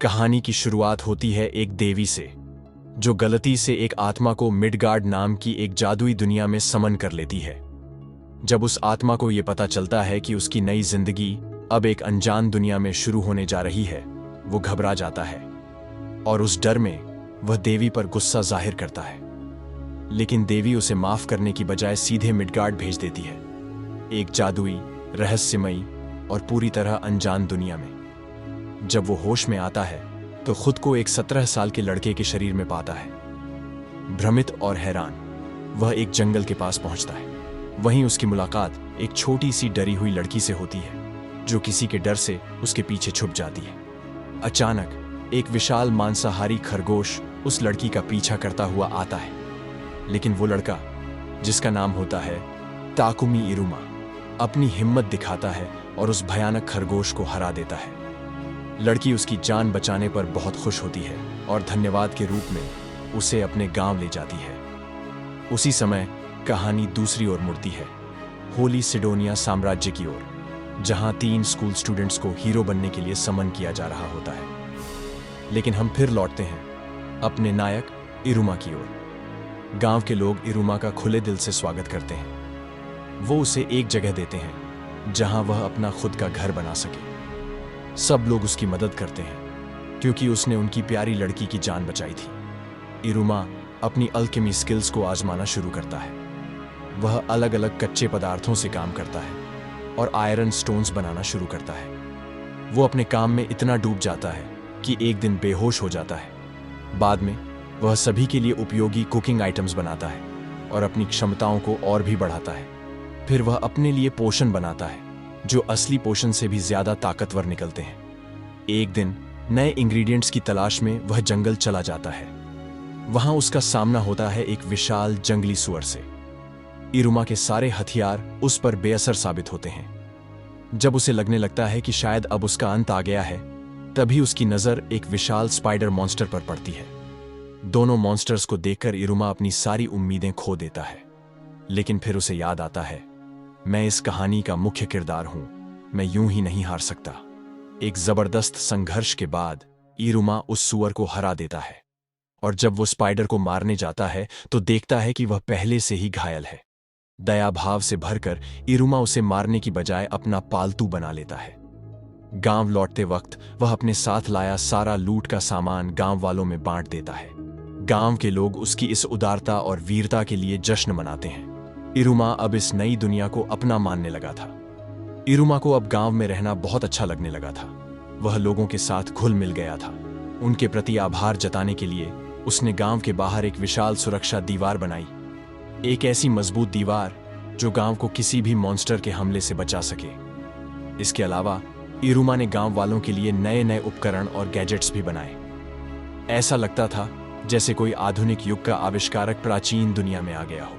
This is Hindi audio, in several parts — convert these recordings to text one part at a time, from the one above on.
कहानी की शुरुआत होती है एक देवी से जो गलती से एक आत्मा को मिडगार्ड नाम की एक जादुई दुनिया में समन कर लेती है। जब उस आत्मा को यह पता चलता है कि उसकी नई जिंदगी अब एक अनजान दुनिया में शुरू होने जा रही है, वो घबरा जाता है और उस डर में वह देवी पर गुस्सा जाहिर करता है। लेकिन देवी उसे माफ करने की बजाय सीधे मिडगार्ड भेज देती है, एक जादुई, रहस्यमयी और पूरी तरह अनजान दुनिया में। जब वो होश में आता है तो खुद को एक 17 साल के लड़के के शरीर में पाता है। भ्रमित और हैरान वह एक जंगल के पास पहुंचता है। वहीं उसकी मुलाकात एक छोटी सी डरी हुई लड़की से होती है जो किसी के डर से उसके पीछे छुप जाती है। अचानक एक विशाल मांसाहारी खरगोश उस लड़की का पीछा करता हुआ आता है, लेकिन वो लड़का, जिसका नाम होता है ताकुमी इरुमा, अपनी हिम्मत दिखाता है और उस भयानक खरगोश को हरा देता है। लड़की उसकी जान बचाने पर बहुत खुश होती है और धन्यवाद के रूप में उसे अपने गांव ले जाती है। उसी समय कहानी दूसरी ओर मुड़ती है, होली सिडोनिया साम्राज्य की ओर, जहां 3 स्कूल स्टूडेंट्स को हीरो बनने के लिए समन किया जा रहा होता है। लेकिन हम फिर लौटते हैं अपने नायक इरुमा की ओर। गांव के लोग इरुमा का खुले दिल से स्वागत करते हैं। वो उसे एक जगह देते हैं जहां वह अपना खुद का घर बना सके। सब लोग उसकी मदद करते हैं क्योंकि उसने उनकी प्यारी लड़की की जान बचाई थी। इरुमा अपनी अल्केमी स्किल्स को आजमाना शुरू करता है। वह अलग अलग कच्चे पदार्थों से काम करता है और आयरन स्टोन्स बनाना शुरू करता है। वो अपने काम में इतना डूब जाता है कि एक दिन बेहोश हो जाता है। बाद में वह सभी के लिए उपयोगी कुकिंग आइटम्स बनाता है और अपनी क्षमताओं को और भी बढ़ाता है। फिर वह अपने लिए पोषण बनाता है जो असली पोषण से भी ज्यादा ताकतवर निकलते हैं। एक दिन नए इंग्रेडिएंट्स की तलाश में वह जंगल चला जाता है। वहां उसका सामना होता है एक विशाल जंगली सुअर से। इरुमा के सारे हथियार उस पर बेअसर साबित होते हैं। जब उसे लगने लगता है कि शायद अब उसका अंत आ गया है, तभी उसकी नजर एक विशाल स्पाइडर मॉन्स्टर पर पड़ती है। दोनों मॉन्स्टर्स को देखकर इरुमा अपनी सारी उम्मीदें खो देता है। लेकिन फिर उसे याद आता है, मैं इस कहानी का मुख्य किरदार हूं, मैं यूं ही नहीं हार सकता। एक जबरदस्त संघर्ष के बाद इरुमा उस सुअर को हरा देता है और जब वो स्पाइडर को मारने जाता है तो देखता है कि वह पहले से ही घायल है। दया भाव से भरकर इरुमा उसे मारने की बजाय अपना पालतू बना लेता है। गांव लौटते वक्त वह अपने साथ लाया सारा लूट का सामान गांव वालों में बांट देता है। गांव के लोग उसकी इस उदारता और वीरता के लिए जश्न मनाते हैं। इरुमा अब इस नई दुनिया को अपना मानने लगा था। इरुमा को अब गांव में रहना बहुत अच्छा लगने लगा था। वह लोगों के साथ घुल मिल गया था। उनके प्रति आभार जताने के लिए उसने गांव के बाहर एक विशाल सुरक्षा दीवार बनाई, एक ऐसी मजबूत दीवार जो गांव को किसी भी मॉन्स्टर के हमले से बचा सके। इसके अलावा इरुमा ने गांव वालों के लिए नए नए उपकरण और गैजेट्स भी बनाए। ऐसा लगता था जैसे कोई आधुनिक युग का आविष्कारक प्राचीन दुनिया में आ गया हो।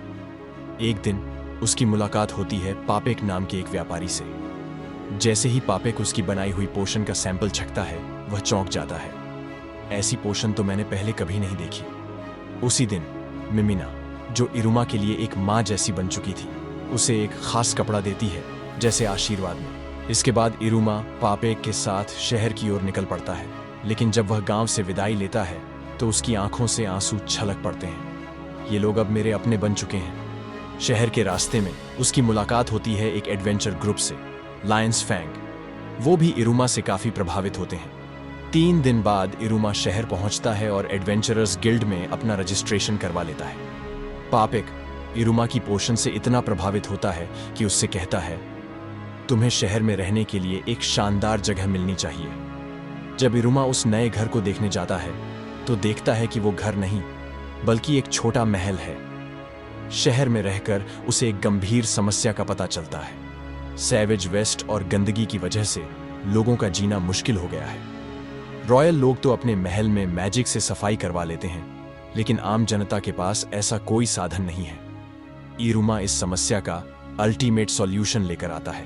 एक दिन उसकी मुलाकात होती है पापेक नाम के एक व्यापारी से। जैसे ही पापेक उसकी बनाई हुई पोशन का सैंपल छकता है, वह चौंक जाता है। ऐसी पोशन तो मैंने पहले कभी नहीं देखी। उसी दिन मिमिना, जो इरुमा के लिए एक माँ जैसी बन चुकी थी, उसे एक खास कपड़ा देती है जैसे आशीर्वाद में। इसके बाद इरुमा पापेक के साथ शहर की ओर निकल पड़ता है। लेकिन जब वह गांव से विदाई लेता है तो उसकी आंखों से आंसू छलक पड़ते हैं। ये लोग अब मेरे अपने बन चुके हैं। शहर के रास्ते में उसकी मुलाकात होती है एक एडवेंचर ग्रुप से, लायंस फैंग। वो भी इरुमा से काफी प्रभावित होते हैं। 3 दिन बाद इरुमा शहर पहुंचता है और एडवेंचरर्स गिल्ड में अपना रजिस्ट्रेशन करवा लेता है। पापेक इरुमा की पोषण से इतना प्रभावित होता है कि उससे कहता है, तुम्हें शहर में रहने के लिए एक शानदार जगह मिलनी चाहिए। जब इरुमा उस नए घर को देखने जाता है तो देखता है कि वो घर नहीं बल्कि एक छोटा महल है। शहर में रहकर उसे एक गंभीर समस्या का पता चलता है। सैवेज वेस्ट और गंदगी की वजह से लोगों का जीना मुश्किल हो गया है। रॉयल लोग तो अपने महल में मैजिक से सफाई करवा लेते हैं, लेकिन आम जनता के पास ऐसा कोई साधन नहीं है। इरुमा इस समस्या का अल्टीमेट सॉल्यूशन लेकर आता है,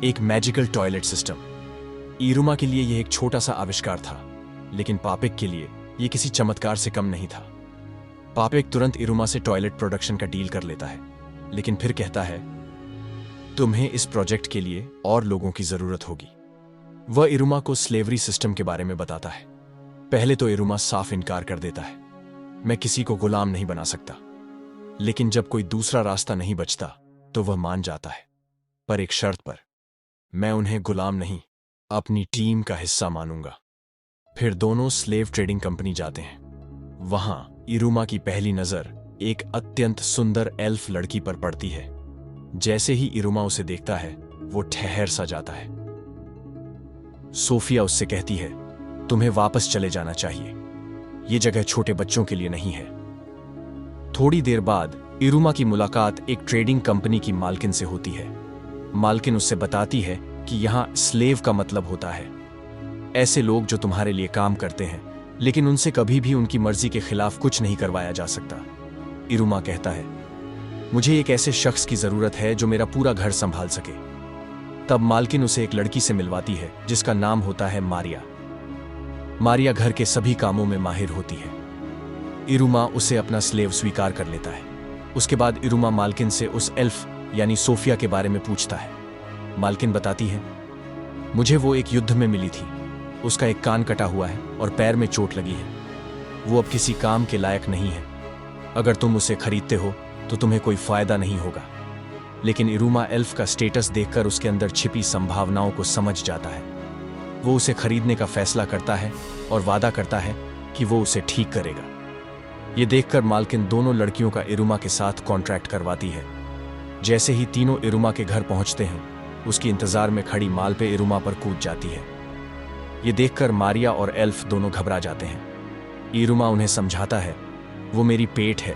एक मैजिकल टॉयलेट सिस्टम। इरुमा के लिए यह एक छोटा सा आविष्कार था, लेकिन पापेक के लिए यह किसी चमत्कार से कम नहीं था। पापेक तुरंत इरुमा से टॉयलेट प्रोडक्शन का डील कर लेता है, लेकिन फिर कहता है, तुम्हें इस प्रोजेक्ट के लिए और लोगों की जरूरत होगी। वह इरुमा को स्लेवरी सिस्टम के बारे में बताता है, पहले तो इरुमा साफ इनकार कर देता है, मैं किसी को गुलाम नहीं बना सकता। लेकिन जब कोई दूसरा रास्ता नहीं बचता तो वह मान जाता है, पर एक शर्त पर। मैं उन्हें गुलाम नहीं, अपनी टीम का हिस्सा मानूंगा। फिर दोनों स्लेव ट्रेडिंग कंपनी जाते हैं। वहां इरुमा की पहली नजर एक अत्यंत सुंदर एल्फ लड़की पर पड़ती है। जैसे ही इरुमा उसे देखता है वो ठहर सा जाता है। सोफिया उससे कहती है, तुम्हें वापस चले जाना चाहिए, ये जगह छोटे बच्चों के लिए नहीं है। थोड़ी देर बाद इरुमा की मुलाकात एक ट्रेडिंग कंपनी की मालकिन से होती है। मालकिन उससे बताती है कि यहां स्लेव का मतलब होता है ऐसे लोग जो तुम्हारे लिए काम करते हैं, लेकिन उनसे कभी भी उनकी मर्जी के खिलाफ कुछ नहीं करवाया जा सकता। इरुमा कहता है, मुझे एक ऐसे शख्स की जरूरत है जो मेरा पूरा घर संभाल सके। तब मालकिन उसे एक लड़की से मिलवाती है जिसका नाम होता है मारिया। मारिया घर के सभी कामों में माहिर होती है। इरुमा उसे अपना स्लेव स्वीकार कर लेता है। उसके बाद इरुमा मालकिन से उस एल्फ यानी सोफिया के बारे में पूछता है। मालकिन बताती है, मुझे वो एक युद्ध में मिली थी, उसका एक कान कटा हुआ है और पैर में चोट लगी है। वो अब किसी काम के लायक नहीं है। अगर तुम उसे खरीदते हो तो तुम्हें कोई फायदा नहीं होगा। लेकिन इरुमा एल्फ का स्टेटस देखकर उसके अंदर छिपी संभावनाओं को समझ जाता है। वो उसे खरीदने का फैसला करता है और वादा करता है कि वो उसे ठीक करेगा। ये देखकर मालकिन दोनों लड़कियों का इरुमा के साथ कॉन्ट्रैक्ट करवाती है। जैसे ही तीनों इरुमा के घर पहुंचते हैं, उसकी इंतजार में खड़ी माल पे इरुमा पर कूद जाती है। ये देखकर मारिया और एल्फ दोनों घबरा जाते हैं। इरुमा उन्हें समझाता है, वो मेरी पेट है।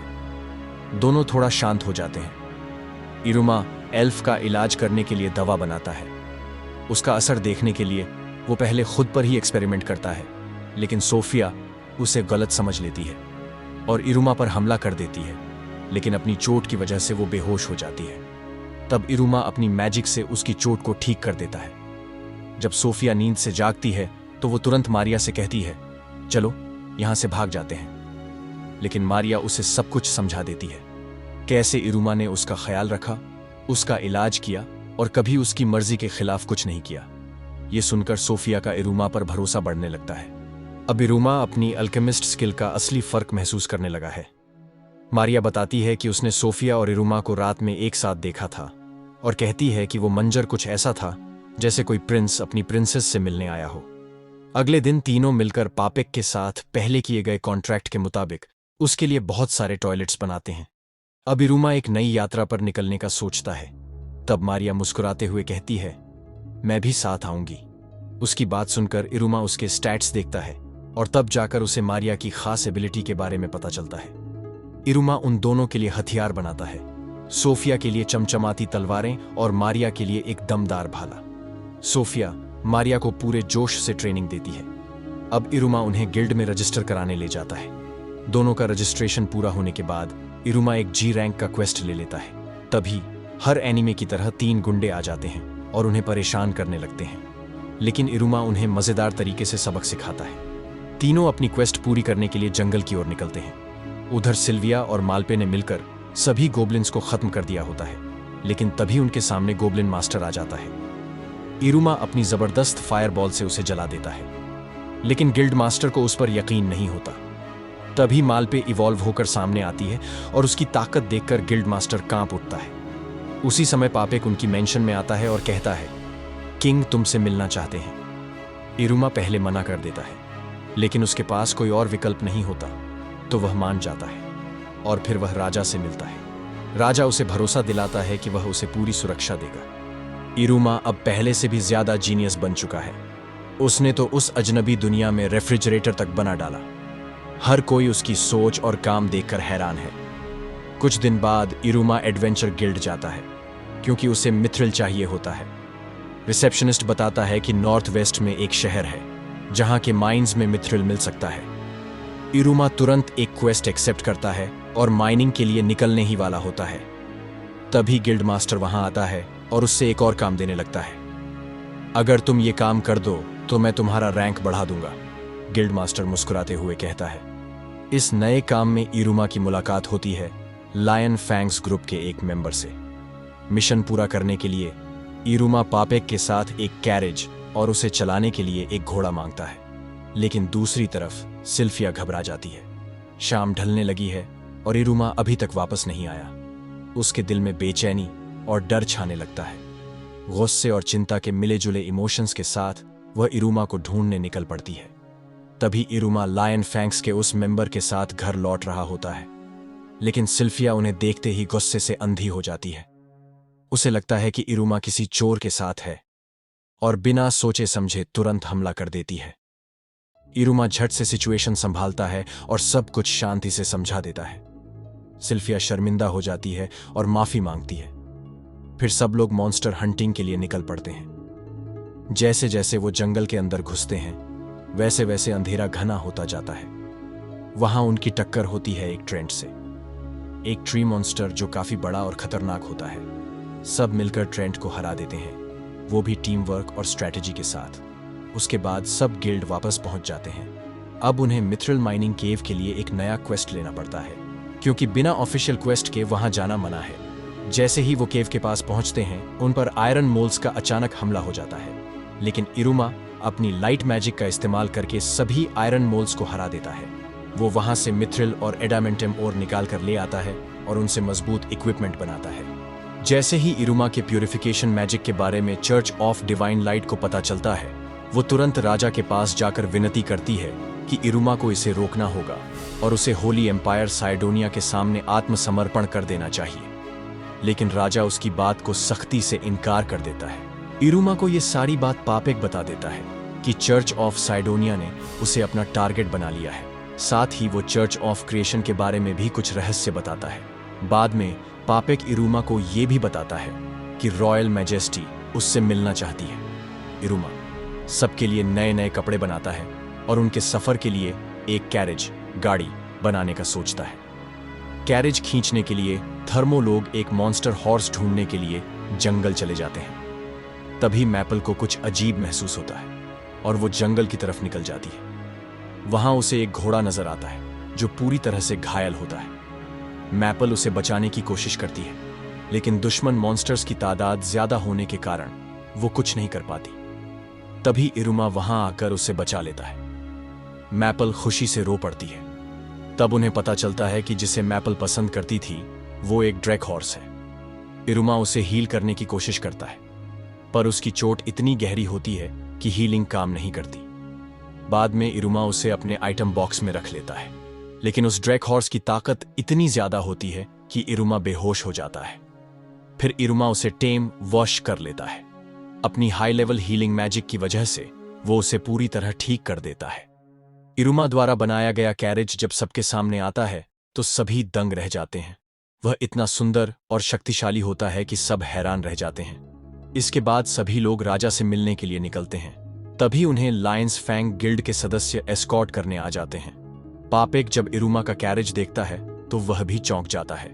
दोनों थोड़ा शांत हो जाते हैं। इरुमा एल्फ का इलाज करने के लिए दवा बनाता है। उसका असर देखने के लिए वो पहले खुद पर ही एक्सपेरिमेंट करता है, लेकिन सोफिया उसे गलत समझ लेती है और इरुमा पर हमला कर देती है, लेकिन अपनी चोट की वजह से वो बेहोश हो जाती है। तब इरुमा अपनी मैजिक से उसकी चोट को ठीक कर देता है। जब सोफिया नींद से जागती है तो वो तुरंत मारिया से कहती है, चलो यहां से भाग जाते हैं। लेकिन मारिया उसे सब कुछ समझा देती है, कैसे इरुमा ने उसका ख्याल रखा, उसका इलाज किया और कभी उसकी मर्जी के खिलाफ कुछ नहीं किया। ये सुनकर सोफिया का इरुमा पर भरोसा बढ़ने लगता है। अब इरुमा अपनी अल्केमिस्ट स्किल का असली फर्क महसूस करने लगा है। मारिया बताती है कि उसने सोफिया और इरुमा को रात में एक साथ देखा था और कहती है कि वो मंजर कुछ ऐसा था जैसे कोई प्रिंस अपनी प्रिंसेस से मिलने आया हो। अगले दिन तीनों मिलकर पापेक के साथ पहले किए गए कॉन्ट्रैक्ट के मुताबिक उसके लिए बहुत सारे टॉयलेट्स बनाते हैं। अब इरुमा एक नई यात्रा पर निकलने का सोचता है। तब मारिया मुस्कुराते हुए कहती है, मैं भी साथ आऊंगी। उसकी बात सुनकर इरुमा उसके स्टैट्स देखता है और तब जाकर उसे मारिया की खास एबिलिटी के बारे में पता चलता है। इरुमा उन दोनों के लिए हथियार बनाता है, सोफिया के लिए चमचमाती तलवारें और मारिया के लिए एक दमदार भाला। सोफिया मारिया को पूरे जोश से ट्रेनिंग देती है। अब इरुमा उन्हें गिल्ड में रजिस्टर कराने ले जाता है। दोनों का रजिस्ट्रेशन पूरा होने के बाद इरुमा एक जी रैंक का क्वेस्ट ले लेता है। तभी हर एनीमे की तरह 3 गुंडे आ जाते हैं और उन्हें परेशान करने लगते हैं, लेकिन इरुमा उन्हें मजेदार तरीके से सबक सिखाता है। तीनों अपनी क्वेस्ट पूरी करने के लिए जंगल की ओर निकलते हैं। उधर सिल्विया और मालपे ने मिलकर सभी गोब्लिन्स को खत्म कर दिया होता है, लेकिन तभी उनके सामने गोब्लिन मास्टर आ जाता है। इरुमा अपनी जबरदस्त फायरबॉल से उसे जला देता है, लेकिन गिल्ड मास्टर को उस पर यकीन नहीं होता। तभी मालपे इवॉल्व होकर सामने आती है और उसकी ताकत देखकर गिल्ड मास्टर कांप उठता है। उसी समय पापेक उनकी मेंशन में आता है और कहता है, किंग तुमसे मिलना चाहते हैं। इरुमा पहले मना कर देता है, लेकिन उसके पास कोई और विकल्प नहीं होता, तो वह मान जाता है और फिर वह राजा से मिलता है। राजा उसे भरोसा दिलाता है कि वह उसे पूरी सुरक्षा देगा। इरुमा अब पहले से भी ज्यादा जीनियस बन चुका है। उसने तो उस अजनबी दुनिया में रेफ्रिजरेटर तक बना डाला। हर कोई उसकी सोच और काम देखकर हैरान है। कुछ दिन बाद इरुमा एडवेंचर गिल्ड जाता है क्योंकि उसे मिथ्रिल चाहिए होता है। रिसेप्शनिस्ट बताता है कि नॉर्थ वेस्ट में एक शहर है जहां के माइंस में मिथ्रिल मिल सकता है। इरुमा तुरंत एक क्वेस्ट एक्सेप्ट करता है और माइनिंग के लिए निकलने ही वाला होता है। तभी गिल्ड मास्टर वहां आता है और उससे एक और काम देने लगता है। अगर तुम ये काम कर दो तो मैं तुम्हारा रैंक बढ़ा दूंगा, गिल्ड मास्टर मुस्कुराते हुए कहता है। इस नए काम में इरुमा की मुलाकात होती है लायन फैंग्स ग्रुप के एक मेंबर से। मिशन पूरा करने के लिए इरुमा पापेक के साथ एक कैरेज और उसे चलाने के लिए एक घोड़ा मांगता है, लेकिन दूसरी तरफ सिल्फिया घबरा जाती है। शाम ढलने लगी है और इरुमा अभी तक वापस नहीं आया। उसके दिल में बेचैनी और डर छाने लगता है। गुस्से और चिंता के मिले जुले इमोशंस के साथ वह इरुमा को ढूंढने निकल पड़ती है। तभी इरुमा लायन फैंक्स के उस मेंबर के साथ घर लौट रहा होता है, लेकिन सिल्फिया उन्हें देखते ही गुस्से से अंधी हो जाती है। उसे लगता है कि इरुमा किसी चोर के साथ है और बिना सोचे समझे तुरंत हमला कर देती है। इरुमा झट से सिचुएशन संभालता है और सब कुछ शांति से समझा देता है। सिल्फिया शर्मिंदा हो जाती है और माफी मांगती है। फिर सब लोग मॉन्स्टर हंटिंग के लिए निकल पड़ते हैं। जैसे जैसे वो जंगल के अंदर घुसते हैं, वैसे वैसे अंधेरा घना होता जाता है। वहां उनकी टक्कर होती है एक ट्रेंट से, एक ट्री मॉन्स्टर जो काफी बड़ा और खतरनाक होता है। सब मिलकर ट्रेंट को हरा देते हैं, वो भी टीम वर्क और स्ट्रेटेजी के साथ। उसके बाद सब गिल्ड वापस पहुंच जाते हैं। अब उन्हें मिथ्रिल माइनिंग केव के लिए एक नया क्वेस्ट लेना पड़ता है, क्योंकि बिना ऑफिशियल क्वेस्ट के वहां जाना मना है। जैसे ही वो केव के पास पहुंचते हैं, उन पर आयरन मोल्स का अचानक हमला हो जाता है, लेकिन इरुमा अपनी लाइट मैजिक का इस्तेमाल करके सभी आयरन मोल्स को हरा देता है। वो वहां से मिथ्रिल और एडामेंटम ओर निकाल कर ले आता है और उनसे मजबूत इक्विपमेंट बनाता है। जैसे ही इरुमा के प्यूरिफिकेशन मैजिक के बारे में चर्च ऑफ डिवाइन लाइट को पता चलता है, वो तुरंत राजा के पास जाकर विनती करती है कि इरुमा को इसे रोकना होगा और उसे होली एम्पायर साइडोनिया के सामने आत्मसमर्पण कर देना चाहिए। लेकिन राजा उसकी बात को सख्ती से इनकार कर देता है। इरुमा को यह सारी बात पापेक बता देता है कि चर्च ऑफ साइडोनिया ने उसे अपना टारगेट बना लिया है। साथ ही वो चर्च ऑफ क्रिएशन के बारे में भी कुछ रहस्य बताता है। बाद में पापेक इरुमा को यह भी बताता है कि रॉयल मैजेस्टी उससे मिलना चाहती है। इरुमा सबके लिए नए नए कपड़े बनाता है और उनके सफर के लिए एक कैरेज गाड़ी बनाने का सोचता है। कैरेज खींचने के लिए थर्मो लोग एक मॉन्स्टर हॉर्स ढूंढने के लिए जंगल चले जाते हैं। तभी मैपल को कुछ अजीब महसूस होता है और वो जंगल की तरफ निकल जाती है। वहां उसे एक घोड़ा नजर आता है जो पूरी तरह से घायल होता है। मैपल उसे बचाने की कोशिश करती है, लेकिन दुश्मन मॉन्स्टर्स की तादाद ज्यादा होने के कारण वो कुछ नहीं कर पाती। तभी इरुमा वहां आकर उसे बचा लेता है। मैपल खुशी से रो पड़ती है। तब उन्हें पता चलता है कि जिसे मैपल पसंद करती थी वो एक ड्रैक हॉर्स है। इरुमा उसे हील करने की कोशिश करता है, पर उसकी चोट इतनी गहरी होती है कि हीलिंग काम नहीं करती। बाद में इरुमा उसे अपने आइटम बॉक्स में रख लेता है, लेकिन उस ड्रैक हॉर्स की ताकत इतनी ज्यादा होती है कि इरुमा बेहोश हो जाता है। फिर इरुमा उसे टेम वॉश कर लेता है। अपनी हाई लेवल हीलिंग मैजिक की वजह से वो उसे पूरी तरह ठीक कर देता है। इरुमा द्वारा बनाया गया कैरेज जब सबके सामने आता है तो सभी दंग रह जाते हैं। वह इतना सुंदर और शक्तिशाली होता है कि सब हैरान रह जाते हैं। इसके बाद सभी लोग राजा से मिलने के लिए निकलते हैं। तभी उन्हें लायंस फैंग गिल्ड के सदस्य एस्कॉर्ट करने आ जाते हैं। पापेक जब इरुमा का कैरेज देखता है तो वह भी चौंक जाता है,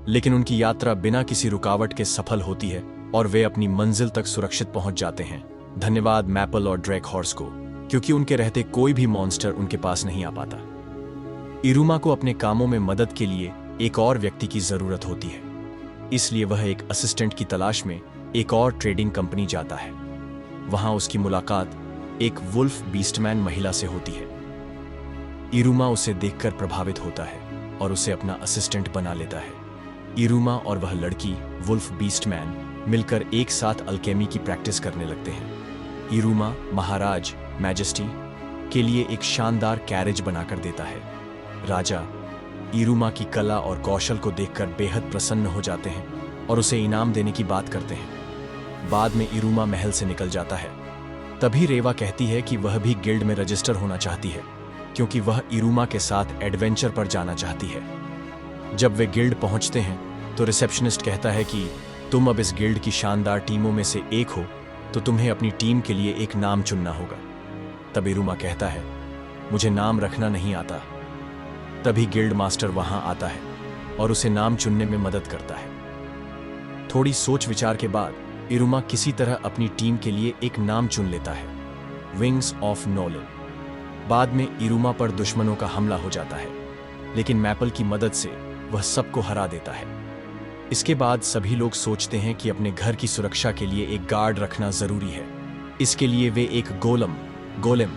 लेकिन उनकी यात्रा बिना किसी रुकावट के सफल होती है और वे अपनी मंजिल तक सुरक्षित पहुंच जाते हैं। धन्यवाद मैपल और ड्रैक हॉर्स को, क्योंकि उनके रहते कोई भी मॉन्स्टर उनके पास नहीं आ पाता। इरुमा को अपने कामों में मदद के लिए एक और व्यक्ति की जरूरत होती है, इसलिए वह एक असिस्टेंट की तलाश में एक और ट्रेडिंग कंपनी जाता है। वहां उसकी मुलाकात एक वुल्फ बीस्टमैन महिला से होती है। इरुमा उसे देखकर प्रभावित होता है और उसे अपना असिस्टेंट बना लेता है। इरुमा और वह लड़की वुल्फ बीस्टमैन मिलकर एक साथ अल्केमी की प्रैक्टिस करने लगते हैं। इरुमा महाराज मैजेस्टी के लिए एक शानदार कैरेज बनाकर देता है। राजा इरुमा की कला और कौशल को देखकर बेहद प्रसन्न हो जाते हैं और उसे इनाम देने की बात करते हैं। बाद में इरुमा महल से निकल जाता है। तभी रेवा कहती है कि वह भी गिल्ड में रजिस्टर होना चाहती है, क्योंकि वह इरुमा के साथ एडवेंचर पर जाना चाहती है। जब वे गिल्ड पहुंचते हैं तो रिसेप्शनिस्ट कहता है कि तुम अब इस गिल्ड की शानदार टीमों में से एक हो, तो तुम्हें अपनी टीम के लिए एक नाम चुनना होगा। तब इरुमा कहता है, मुझे नाम रखना नहीं आता। तभी गिल्ड मास्टर वहां आता है और उसे नाम चुनने में मदद करता है। थोड़ी सोच विचार के बाद इरुमा किसी तरह अपनी टीम के लिए एक नाम चुन लेता है, विंग्स ऑफ नोलन। बाद में इरुमा पर दुश्मनों का हमला हो जाता है, लेकिन मैपल की मदद से वह सबको हरा देता है। इसके बाद सभी लोग सोचते हैं कि अपने घर की सुरक्षा के लिए एक गार्ड रखना जरूरी है। इसके लिए वे एक गोलेम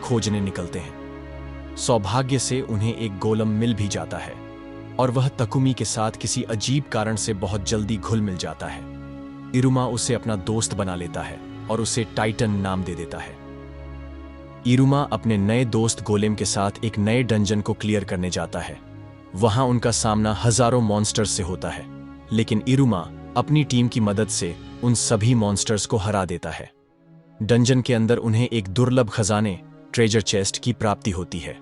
खोजने निकलते हैं। सौभाग्य से उन्हें एक गोलम मिल भी जाता है और वह तकुमी के साथ किसी अजीब कारण से बहुत जल्दी घुल मिल जाता है। इरुमा उसे अपना दोस्त बना लेता है और उसे टाइटन नाम दे देता है। इरुमा अपने नए दोस्त गोलेम के साथ एक नए डंजन को क्लियर करने जाता है। वहां उनका सामना हजारों मॉन्स्टर्स से होता है, लेकिन इरुमा अपनी टीम की मदद से उन सभी मॉन्स्टर्स को हरा देता है। डंजन के अंदर उन्हें एक दुर्लभ खजाने ट्रेजर चेस्ट की प्राप्ति होती है,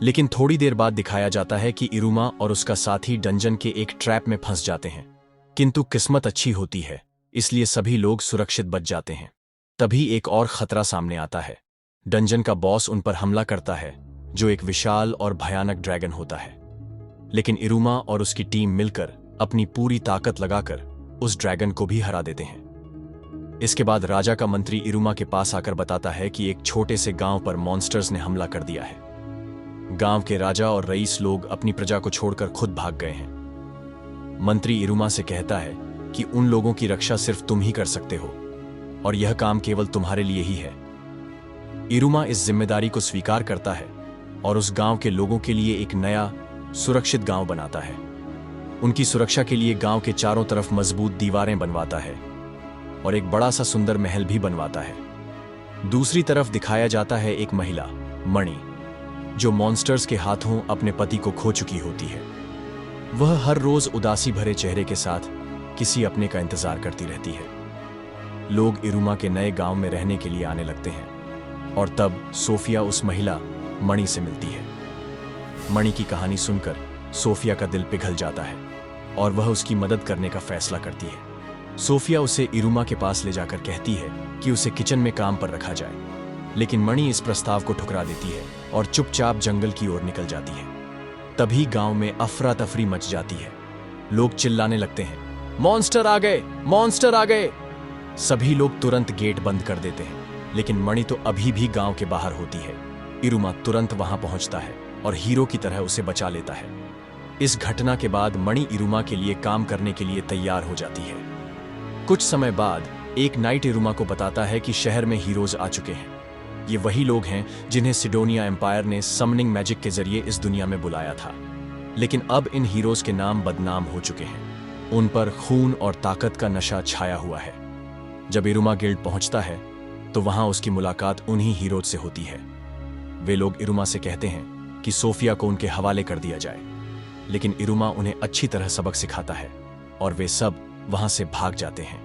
लेकिन थोड़ी देर बाद दिखाया जाता है कि इरुमा और उसका साथी डंजन के एक ट्रैप में फंस जाते हैं। किंतु किस्मत अच्छी होती है, इसलिए सभी लोग सुरक्षित बच जाते हैं। तभी एक और खतरा सामने आता है। डंजन का बॉस उन पर हमला करता है, जो एक विशाल और भयानक ड्रैगन होता है। लेकिन इरुमा और उसकी टीम मिलकर अपनी पूरी ताकत लगाकर उस ड्रैगन को भी हरा देते हैं। इसके बाद राजा का मंत्री इरुमा के पास आकर बताता है कि एक छोटे से गांव पर मॉन्स्टर्स ने हमला कर दिया है। गांव के राजा और रईस लोग अपनी प्रजा को छोड़कर खुद भाग गए हैं। मंत्री इरुमा से कहता है कि उन लोगों की रक्षा सिर्फ तुम ही कर सकते हो और यह काम केवल तुम्हारे लिए ही है। इरुमा इस जिम्मेदारी को स्वीकार करता है और उस गांव के लोगों के लिए एक नया सुरक्षित गांव बनाता है। उनकी सुरक्षा के लिए गांव के चारों तरफ मजबूत दीवारें बनवाता है और एक बड़ा सा सुंदर महल भी बनवाता है। दूसरी तरफ दिखाया जाता है एक महिला, मणि, जो मॉन्स्टर्स के हाथों अपने पति को खो चुकी होती है। वह हर रोज उदासी भरे चेहरे के साथ किसी अपने का इंतजार करती रहती है। लोग इरुमा के नए गांव में रहने के लिए आने लगते हैं और तब सोफिया उस महिला मणि से मिलती है। मणि की कहानी सुनकर सोफिया का दिल पिघल जाता है और वह उसकी मदद करने का फैसला करती है। सोफिया उसे इरुमा के पास ले जाकर कहती है कि उसे किचन में काम पर रखा जाए, लेकिन मणि इस प्रस्ताव को ठुकरा देती है और चुपचाप जंगल की ओर निकल जाती है। तभी गांव में अफरा तफरी मच जाती है। लोग चिल्लाने लगते हैं, मॉन्स्टर आ गए, मॉन्स्टर आ गए। सभी लोग तुरंत गेट बंद कर देते हैं, लेकिन मणि तो अभी भी गांव के बाहर होती है। इरुमा तुरंत वहां पहुंचता है और हीरो की तरह उसे बचा लेता है। इस घटना के बाद मणि इरुमा के लिए काम करने के लिए तैयार हो जाती है। कुछ समय बाद एक नाइट इरुमा को बताता है कि शहर में हीरोज आ चुके हैं। ये वही लोग हैं जिन्हें सिडोनिया एम्पायर ने समनिंग मैजिक के जरिए इस दुनिया में बुलाया था, लेकिन अब इन हीरोज के नाम बदनाम हो चुके हैं। उन पर खून और ताकत का नशा छाया हुआ है। जब इरुमा गिल्ड पहुंचता है तो वहां उसकी मुलाकात उन्हीं हीरोज से होती है। वे लोग इरुमा से कहते हैं कि सोफिया को उनके हवाले कर दिया जाए, लेकिन इरुमा उन्हें अच्छी तरह सबक सिखाता है और वे सब वहां से भाग जाते हैं।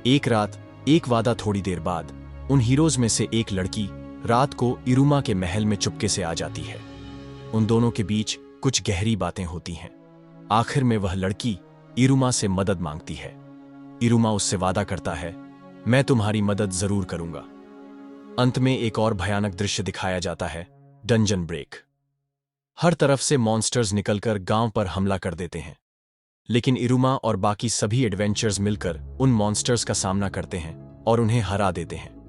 एक रात एक वादा थोड़ी देर बाद उन हीरोज में से एक लड़की रात को इरुमा के महल में चुपके से आ जाती है। उन दोनों के बीच कुछ गहरी बातें होती हैं। आखिर में वह लड़की इरुमा से मदद मांगती है। इरुमा उससे वादा करता है, मैं तुम्हारी मदद जरूर करूंगा। अंत में एक और भयानक दृश्य दिखाया जाता है, डंजन ब्रेक। हर तरफ से मॉन्स्टर्स निकलकर गांव पर हमला कर देते हैं, लेकिन इरुमा और बाकी सभी एडवेंचर्स मिलकर उन मॉन्स्टर्स का सामना करते हैं और उन्हें हरा देते हैं।